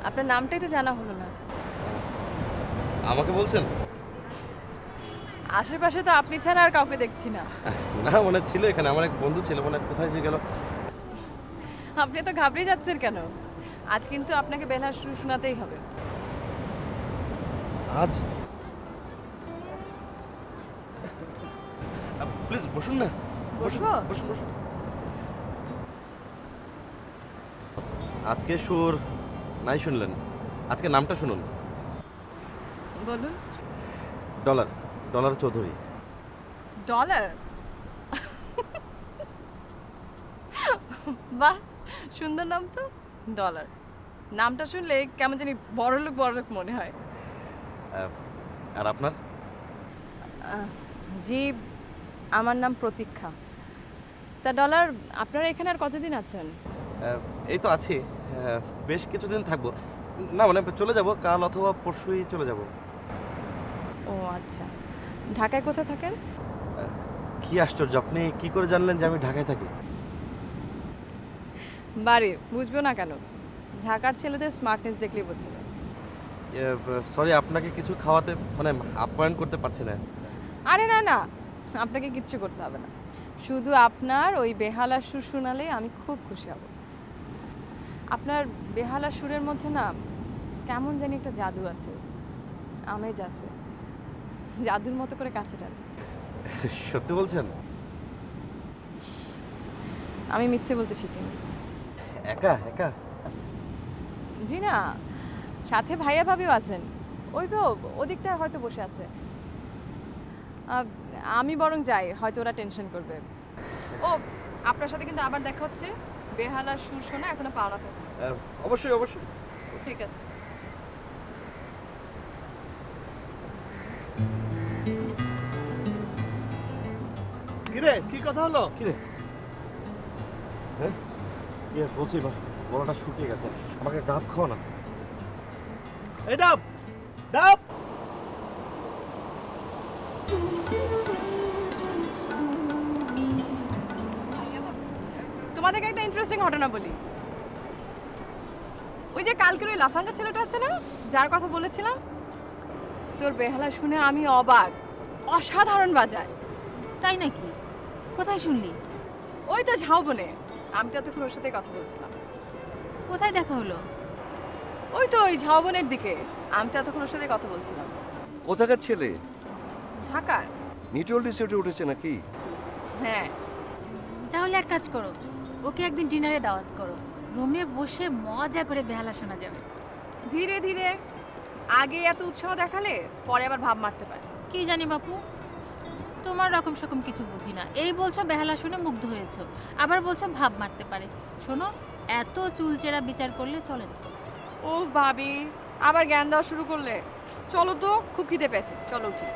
আপনার নামটাই তো জানা হলো না। আমাকে বলছেন? আশেপাশে তো আপনি ছাড়া আর কাউকে দেখছি না। না, মনে ছিল এখানে আমার এক বন্ধু ছিল, মানে কোথায় যে গেল। আপনি তো ঘাবড়ে যাচ্ছেন কেন? আজ কিন্তু আপনাকে বেলার সুর শোনাতেই হবে। আজ? প্লিজ বসুন না। বসবো? বসুন বসুন। আজকে সুর নাই শুনলেন, আজকে নামটা শুনুন। বলুন। Dollar, dollar Chowdhury. ডলার? বাহ, সুন্দর নাম তো, ডলার। নামটা শুনলে কেমন জানি বড়লোক বড়লোক মনে হয়। আর আপনার? জি, আমার নাম প্রতীক্ষা। তা ডলার, আপনারা এখানে আর কতদিন আছেন? এই তো আছি, বেশ কিছুদিন থাকবো। না মানে চলে যাব, কাল অথবা পরশুই চলে যাব। ও আচ্ছা, ঢাকায় কোথায় থাকেন? কি আশ্চর্য, আপনি কি করে জানলেন যে আমি ঢাকায় থাকি? বাড়ি বুঝবো না কেন? ঢাকার ছেলেদের স্মার্টনেস দেখলেই বোঝা যায়। সরি, আপনাকে কিছু খাওয়াতে মানে আপ্যায়ন করতে পারছি না। আরে না না, আপনাকে কিচ্ছু করতে হবে না। শুধু আপনার ওই বেহালা সুর শোনালে আমি খুব খুশি হব। আপনার বেহালা সুরের মধ্যে না কেমন জানি একটা জাদু আছে, আমেজ আছে, জাদুর মতো করে কাছে টানে। সত্যি বলছেন? আমি মিথ্যে বলতে শিখিনি। একা একা? জি না, সাথে ভাইয়া ভাবিও আছেন। ওই তো ওদিকটা হয়তো বসে আছে। আহ, আমি বরং যাই, হয়তো ওরা টেনশন করবে। ও, আপনার সাথে কিন্তু আবার দেখা হচ্ছে। বেহালার সুর শোনা এখনো পাওনা থাকে। অবশ্যই অবশ্যই। ঠিক আছে। কিরে কি কথা হলো? কিরে? হ্যাঁ, বলছি বা গলাটা শুকিয়ে গেছে, আমাকে ডাব খাও না। এই ডাব ডাব। তোমাদেরকে একটা ইন্টারেস্টিং ঘটনা বলি। ওই যে কালকের ওই লাফাঙ্গা ছেলেটা আছে না, যার কথা বলেছিলাম, তোর বেহালা শুনে আমি অবাক। অসাধারণ বাজায়। তাই নাকি? কোথায় শুনলি? ওই তো ঝাউবনে। আমি তো এতক্ষণ ওর সাথে কথা বলছিলাম। কোথায় দেখা হলো? ওই তো ওই ঝাউবনের দিকে। আমি তো এতক্ষণ ওর সাথে কথা বলছিলাম। কোথাকার ছেলে? ঢাকার। নিটল রিসোর্টে উঠেছে নাকি? হ্যাঁ। তাহলে এক কাজ করো, ওকে একদিন ডিনারে দাওয়াত করো। রুমে বসে মজা করে বেহালা শোনা যাবে। ধীরে ধীরে। আগে এত উৎসাহ দেখালে পরে আবার ভাব মারতে পারে। কি জানি বাপু, তোমার রকম সকম কিছু বুঝি না। এই বলছো বেহালা শুনে মুগ্ধ হয়েছো, আবার বলছো ভাব মারতে পারে। শোনো, এত চুলচেরা বিচার করলে চলে না। ও ভাবি, আবার জ্ঞান দেওয়া শুরু করলে। চলো তো, খুব খিদে পেয়েছে, চলো উঠি।